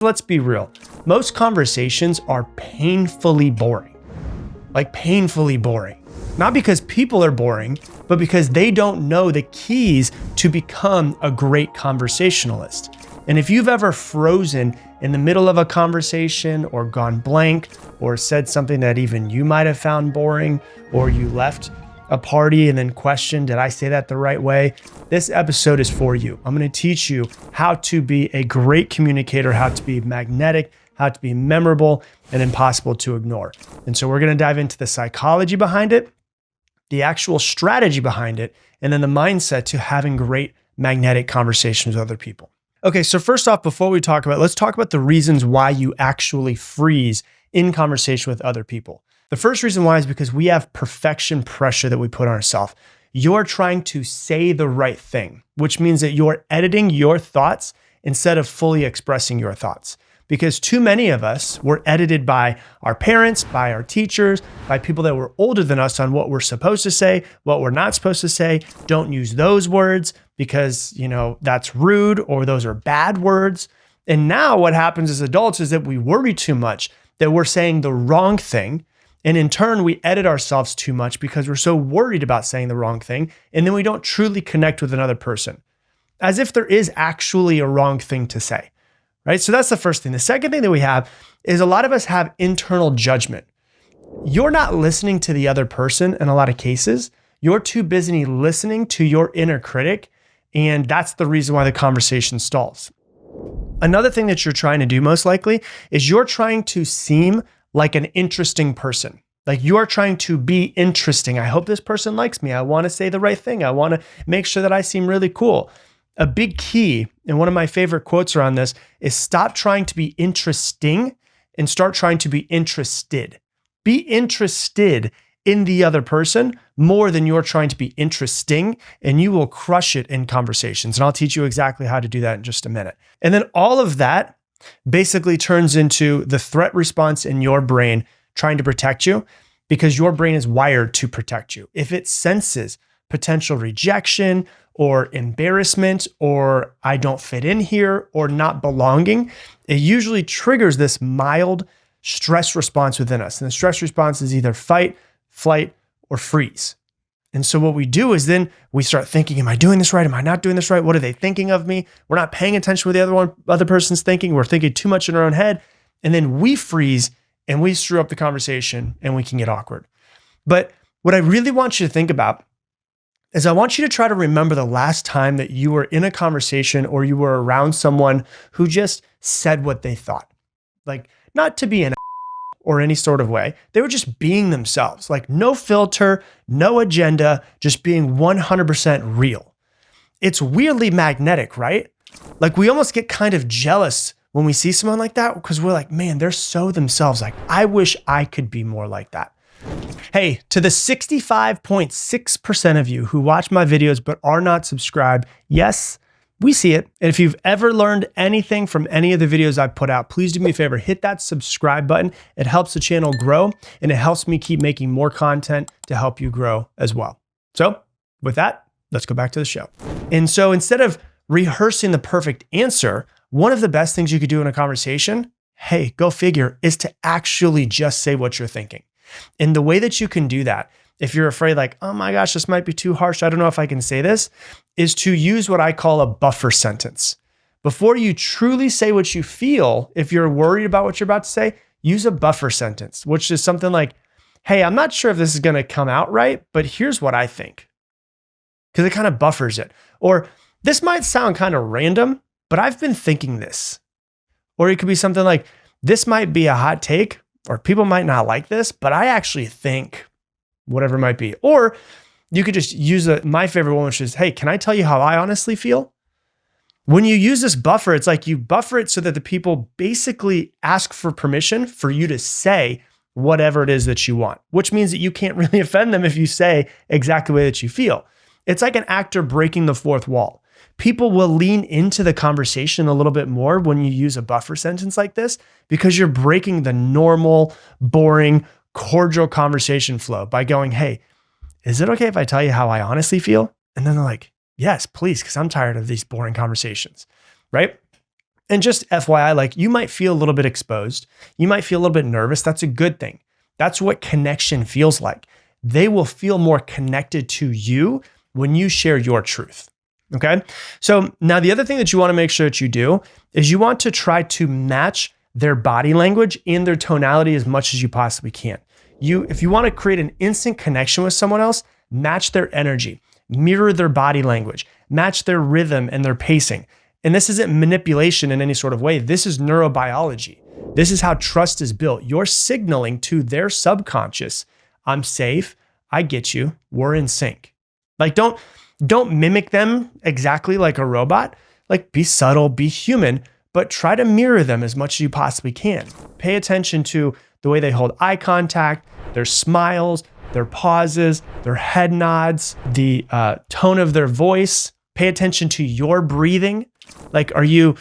Let's be real. Most conversations are painfully boring. Like painfully boring. Not because people are boring, but because they don't know the keys to become a great conversationalist. And if you've ever frozen in the middle of a conversation or gone blank or said something that even you might have found boring, or you left a party and then questioned, did I say that the right way? This episode is for you. I'm going to teach you how to be a great communicator, how to be magnetic, how to be memorable and impossible to ignore. And so we're going to dive into the psychology behind it, the actual strategy behind it, and then the mindset to having great magnetic conversations with other people. Okay, so first off, before we talk about it, let's talk about the reasons why you actually freeze in conversation with other people. The first reason why is because we have perfection pressure that we put on ourselves. You're trying to say the right thing, which means that you're editing your thoughts instead of fully expressing your thoughts. Because too many of us were edited by our parents, by our teachers, by people that were older than us on what we're supposed to say, what we're not supposed to say. Don't use those words because, that's rude or those are bad words. And now what happens as adults is that we worry too much that we're saying the wrong thing. And in turn, we edit ourselves too much because we're so worried about saying the wrong thing. And then we don't truly connect with another person as if there is actually a wrong thing to say, right? So that's the first thing. The second thing that we have is a lot of us have internal judgment. You're not listening to the other person in a lot of cases. You're too busy listening to your inner critic. And that's the reason why the conversation stalls. Another thing that you're trying to do most likely is you're trying to seem like an interesting person. Like you are trying to be interesting. I hope this person likes me. I want to say the right thing. I want to make sure that I seem really cool. A big key, and one of my favorite quotes around this, is stop trying to be interesting and start trying to be interested. Be interested in the other person more than you're trying to be interesting, and you will crush it in conversations. And I'll teach you exactly how to do that in just a minute. And then all of that basically turns into the threat response in your brain trying to protect you because your brain is wired to protect you. If it senses potential rejection or embarrassment or I don't fit in here or not belonging, it usually triggers this mild stress response within us. And the stress response is either fight, flight, or freeze. And so what we do is then we start thinking, am I doing this right? Am I not doing this right? What are they thinking of me? We're not paying attention to what the other person's thinking. We're thinking too much in our own head. And then we freeze and we screw up the conversation and we can get awkward. But what I really want you to think about is I want you to try to remember the last time that you were in a conversation or you were around someone who just said what they thought. Like, not to be an or any sort of way. They were just being themselves, like no filter, no agenda, just being 100% real. It's weirdly magnetic, right? Like we almost get kind of jealous when we see someone like that because we're like, man, they're so themselves. Like, I wish I could be more like that. Hey, to the 65.6% of you who watch my videos but are not subscribed, yes, we see it. And if you've ever learned anything from any of the videos I've put out, please do me a favor, hit that subscribe button. It helps the channel grow and it helps me keep making more content to help you grow as well. So with that, let's go back to the show. And so instead of rehearsing the perfect answer, one of the best things you could do in a conversation, hey, go figure, is to actually just say what you're thinking. And the way that you can do that, if you're afraid like, oh my gosh, this might be too harsh, I don't know if I can say this, is to use what I call a buffer sentence. Before you truly say what you feel, if you're worried about what you're about to say, use a buffer sentence, which is something like, hey, I'm not sure if this is going to come out right, but here's what I think. Because it kind of buffers it. Or this might sound kind of random, but I've been thinking this. Or it could be something like, this might be a hot take, or people might not like this, but I actually think whatever it might be. Or you could just use my favorite one, which is, hey, can I tell you how I honestly feel? When you use this buffer, it's like you buffer it so that the people basically ask for permission for you to say whatever it is that you want, which means that you can't really offend them if you say exactly the way that you feel. It's like an actor breaking the fourth wall. People will lean into the conversation a little bit more when you use a buffer sentence like this because you're breaking the normal, boring, cordial conversation flow by going, hey, is it okay if I tell you how I honestly feel? And then they're like, yes, please, because I'm tired of these boring conversations, right? And just FYI, like you might feel a little bit exposed. You might feel a little bit nervous. That's a good thing. That's what connection feels like. They will feel more connected to you when you share your truth. Okay. So now the other thing that you want to make sure that you do is you want to try to match their body language and their tonality as much as you possibly can. If you want to create an instant connection with someone else, match their energy, mirror their body language, match their rhythm and their pacing. And this isn't manipulation in any sort of way. This is neurobiology. This is how trust is built. You're signaling to their subconscious, I'm safe, I get you, we're in sync. Like don't mimic them exactly like a robot. Like be subtle, be human, but try to mirror them as much as you possibly can. Pay attention to the way they hold eye contact, their smiles, their pauses, their head nods, the tone of their voice. Pay attention to your breathing. Like, are you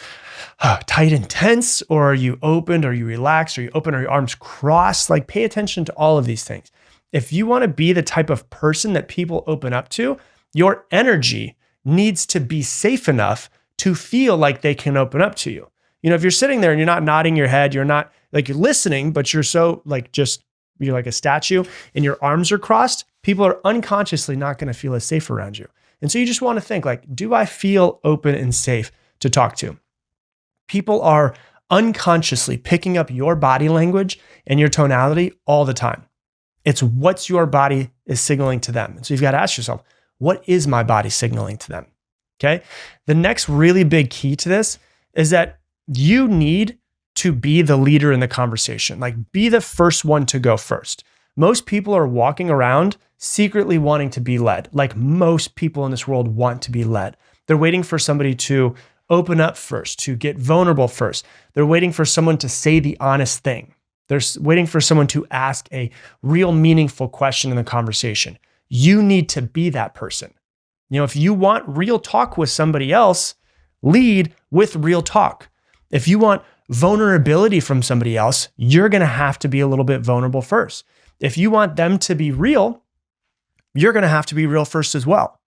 tight and tense, or are you open? Are you relaxed? Are you open? Are your arms crossed? Like, pay attention to all of these things. If you want to be the type of person that people open up to, your energy needs to be safe enough to feel like they can open up to you. You know, if you're sitting there and you're not nodding your head, you're not like you're listening, but you're so like you're like a statue and your arms are crossed, people are unconsciously not going to feel as safe around you. And so you just want to think like, do I feel open and safe to talk to? People are unconsciously picking up your body language and your tonality all the time. It's what your body is signaling to them. And so you've got to ask yourself, what is my body signaling to them? Okay. The next really big key to this is that you need to be the leader in the conversation. Like be the first one to go first. Most people are walking around secretly wanting to be led. Like most people in this world want to be led. They're waiting for somebody to open up first, to get vulnerable first. They're waiting for someone to say the honest thing. They're waiting for someone to ask a real meaningful question in the conversation. You need to be that person. You know, if you want real talk with somebody else, lead with real talk. If you want vulnerability from somebody else, you're going to have to be a little bit vulnerable first. If you want them to be real, you're going to have to be real first as well.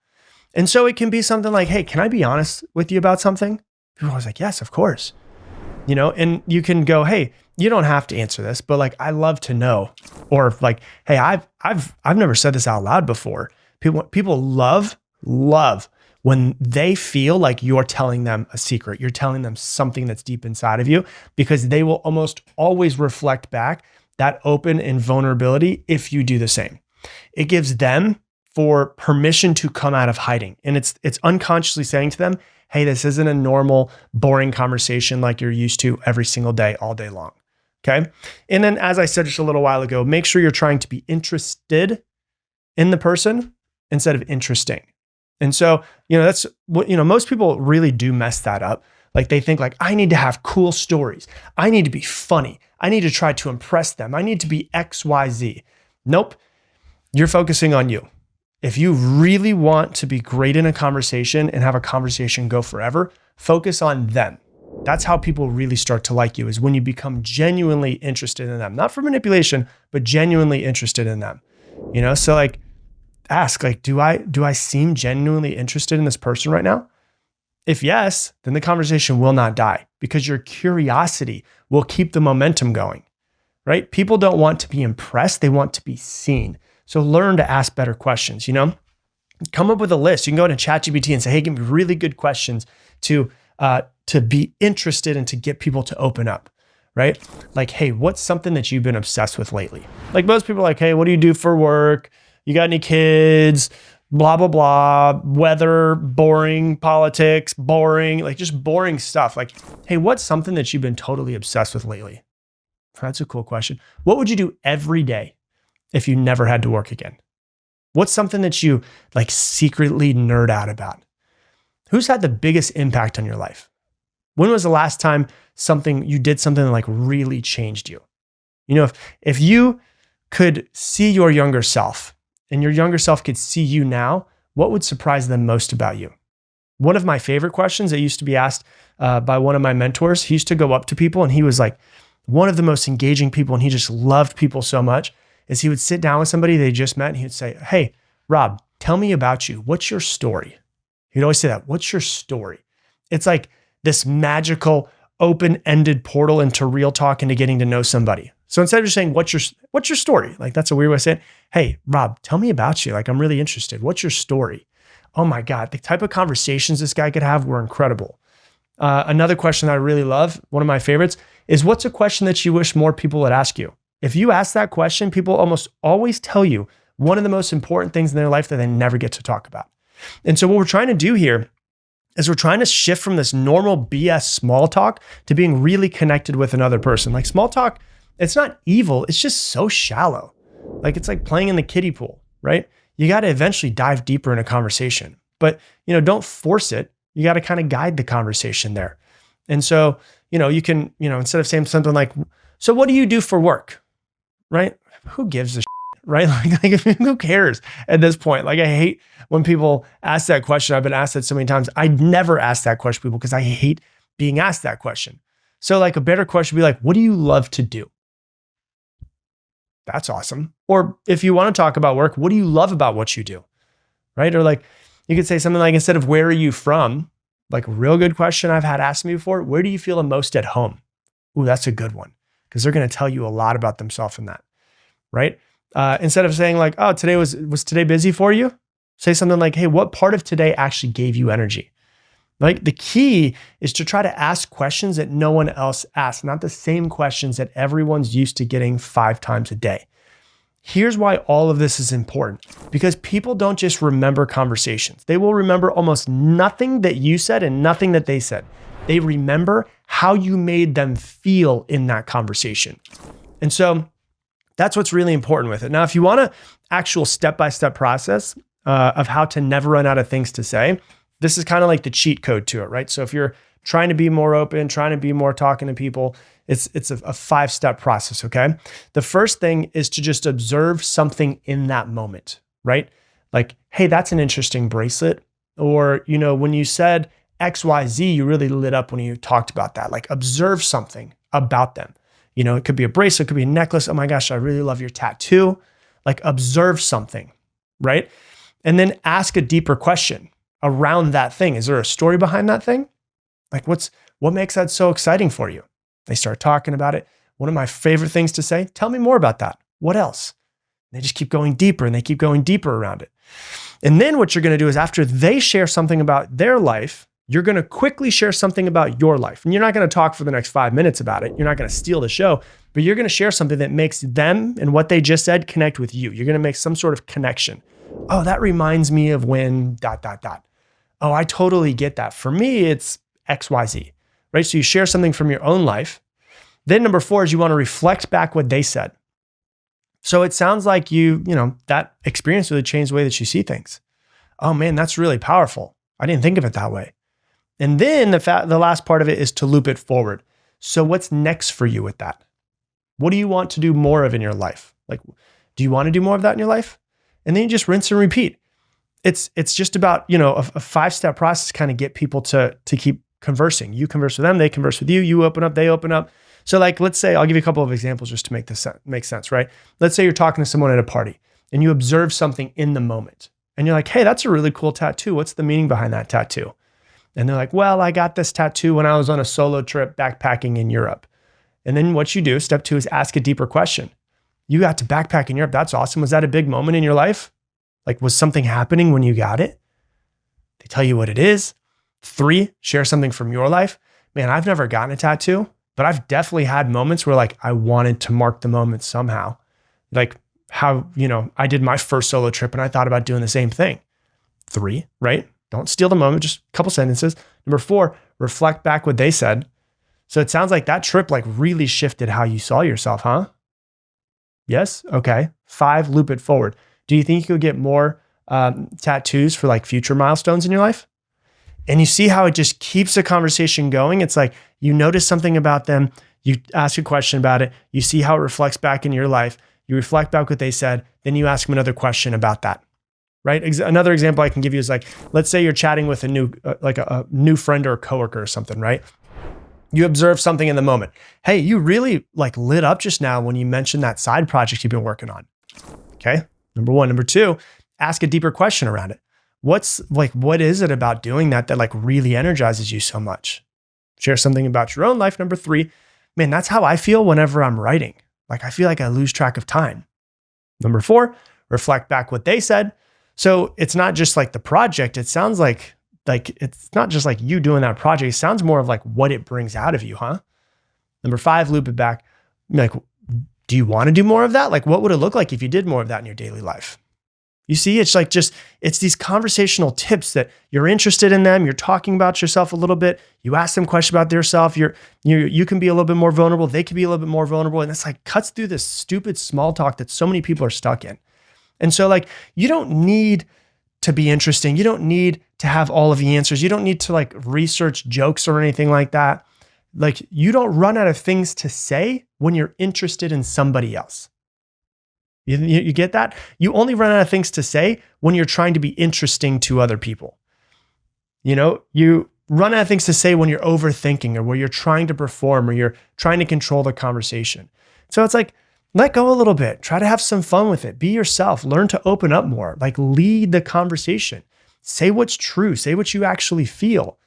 And so it can be something like, hey, can I be honest with you about something? People are always like, yes, of course. You know, and you can go, hey, you don't have to answer this, but like, I love to know. Or like, hey, I've never said this out loud before. People love when they feel like you're telling them a secret, you're telling them something that's deep inside of you, because they will almost always reflect back that open and vulnerability if you do the same. It gives them for permission to come out of hiding. And it's unconsciously saying to them, hey, this isn't a normal, boring conversation like you're used to every single day, all day long. Okay. And then, as I said just a little while ago, make sure you're trying to be interested in the person instead of interesting. And so, you know, that's what, you know, most people really do mess that up. Like they think like, I need to have cool stories. I need to be funny. I need to try to impress them. I need to be X, Y, Z. Nope. You're focusing on you. If you really want to be great in a conversation and have a conversation go forever, focus on them. That's how people really start to like you, is when you become genuinely interested in them, not for manipulation, but genuinely interested in them. You know, so like ask, like, do I seem genuinely interested in this person right now? If yes, then the conversation will not die, because your curiosity will keep the momentum going, right? People don't want to be impressed. They want to be seen. So learn to ask better questions, you know, come up with a list. You can go into ChatGPT and say, hey, give me really good questions to be interested and to get people to open up, right? Like, hey, what's something that you've been obsessed with lately? Like most people are like, hey, what do you do for work? You got any kids? Blah, blah, blah, weather, boring, politics, boring, like just boring stuff. Like, hey, what's something that you've been totally obsessed with lately? That's a cool question. What would you do every day if you never had to work again? What's something that you like secretly nerd out about? Who's had the biggest impact on your life? When was the last time you did something that like really changed you? You know, if you could see your younger self and your younger self could see you now, what would surprise them most about you? One of my favorite questions that used to be asked by one of my mentors, he used to go up to people and he was like one of the most engaging people, and he just loved people so much, is he would sit down with somebody they just met and he would say, hey, Rob, tell me about you. What's your story? He'd always say that. What's your story? It's like this magical open-ended portal into real talk, into getting to know somebody. So instead of just saying, what's your story? Like, that's a weird way of saying, hey, Rob, tell me about you. Like, I'm really interested. What's your story? Oh my God, the type of conversations this guy could have were incredible. Another question that I really love, one of my favorites, is what's a question that you wish more people would ask you? If you ask that question, people almost always tell you one of the most important things in their life that they never get to talk about. And so what we're trying to do here is we're trying to shift from this normal BS small talk to being really connected with another person. Like, small talk, it's not evil. It's just so shallow. Like, it's like playing in the kiddie pool, right? You got to eventually dive deeper in a conversation, but don't force it. You got to kind of guide the conversation there. And so, you can, instead of saying something like, so what do you do for work? Right? Who gives a shit, right? Like who cares at this point? Like, I hate when people ask that question. I've been asked that so many times. I never ask that question to people because I hate being asked that question. So like, a better question would be like, what do you love to do? That's awesome. Or if you want to talk about work, what do you love about what you do? Right? Or like, you could say something like, instead of where are you from? Like, a real good question I've had asked me before, where do you feel the most at home? Ooh, that's a good one, because they're going to tell you a lot about themselves in that, right? Instead of saying like, oh, today was today busy for you? Say something like, hey, what part of today actually gave you energy? Like, the key is to try to ask questions that no one else asks, not the same questions that everyone's used to getting 5 times a day. Here's why all of this is important, because people don't just remember conversations. They will remember almost nothing that you said and nothing that they said. They remember how you made them feel in that conversation. And so that's what's really important with it. Now, if you want an actual step-by-step process of how to never run out of things to say, this is kind of like the cheat code to it, right? So if you're trying to be more open, trying to be more talking to people, it's a 5-step process, okay? The first thing is to just observe something in that moment, right? Like, hey, that's an interesting bracelet. Or, when you said XYZ, you really lit up when you talked about that. Like, observe something about them. It could be a bracelet, it could be a necklace. Oh my gosh, I really love your tattoo. Like, observe something, right? And then ask a deeper question around that thing. Is there a story behind that thing? Like, what makes that so exciting for you? They start talking about it. One of my favorite things to say, tell me more about that. What else? They just keep going deeper and they keep going deeper around it. And then what you're going to do is, after they share something about their life, you're going to quickly share something about your life. And you're not going to talk for the next 5 minutes about it. You're not going to steal the show, but you're going to share something that makes them and what they just said connect with you. You're going to make some sort of connection. Oh, that reminds me of when ... Oh, I totally get that. For me, it's XYZ, right? So you share something from your own life. Then number 4 is you want to reflect back what they said. So it sounds like that experience really changed the way that you see things. Oh man, that's really powerful. I didn't think of it that way. And then the last part of it is to loop it forward. So what's next for you with that? What do you want to do more of in your life? Like, do you want to do more of that in your life? And then you just rinse and repeat. It's just about, a 5-step process, kind of get people to keep conversing. You converse with them, they converse with you, you open up, they open up. So like, let's say, I'll give you a couple of examples just to make this make sense, right? Let's say you're talking to someone at a party and you observe something in the moment and you're like, hey, that's a really cool tattoo. What's the meaning behind that tattoo? And they're like, well, I got this tattoo when I was on a solo trip backpacking in Europe. And then what you do, step 2, is ask a deeper question. You got to backpack in Europe. That's awesome. Was that a big moment in your life? Like, was something happening when you got it? They tell you what it is. 3, share something from your life. Man, I've never gotten a tattoo, but I've definitely had moments where like I wanted to mark the moment somehow. Like how, I did my first solo trip and I thought about doing the same thing. 3, right? Don't steal the moment, just a couple sentences. Number 4, reflect back what they said. So it sounds like that trip like really shifted how you saw yourself, huh? Yes? Okay. 5, loop it forward. Do you think you could get more tattoos for like future milestones in your life? And you see how it just keeps the conversation going. It's like you notice something about them, you ask a question about it, you see how it reflects back in your life, you reflect back what they said, then you ask them another question about that, right? Another example I can give you is like, let's say you're chatting with a new friend or a coworker or something, right? You observe something in the moment. Hey, you really like lit up just now when you mentioned that side project you've been working on. Okay, number 1. Number 2, ask a deeper question around it. What is it about doing that like really energizes you so much? Share something about your own life. Number 3, man, that's how I feel whenever I'm writing. Like I feel like I lose track of time. Number 4, reflect back what they said. So it's not just like the project. It sounds like it's not just like you doing that project. It sounds more of like what it brings out of you, huh? Number 5, loop it back. Like, do you want to do more of that? Like, what would it look like if you did more of that in your daily life? You see, it's like it's these conversational tips that you're interested in them. You're talking about yourself a little bit. You ask them questions about themselves. You can be a little bit more vulnerable. They can be a little bit more vulnerable. And it's like cuts through this stupid small talk that so many people are stuck in. And so like, you don't need to be interesting. You don't need to have all of the answers. You don't need to like research jokes or anything like that. Like you don't run out of things to say when you're interested in somebody else. You get that? You only run out of things to say when you're trying to be interesting to other people. You run out of things to say when you're overthinking or where you're trying to perform or you're trying to control the conversation. So it's like, let go a little bit. Try to have some fun with it. Be yourself. Learn to open up more. Like lead the conversation. Say what's true. Say what you actually feel.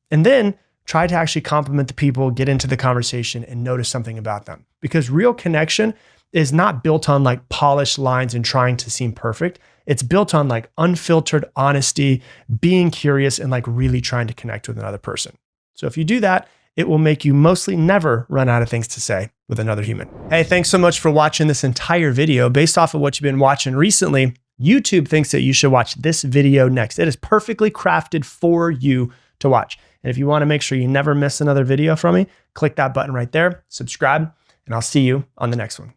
And then try to actually compliment the people, get into the conversation and notice something about them. Because real connection is not built on like polished lines and trying to seem perfect. It's built on like unfiltered honesty, being curious, and like really trying to connect with another person. So if you do that, it will make you mostly never run out of things to say with another human. Hey, thanks so much for watching this entire video. Based off of what you've been watching recently, YouTube thinks that you should watch this video next. It is perfectly crafted for you to watch. And if you want to make sure you never miss another video from me, click that button right there, subscribe, and I'll see you on the next one.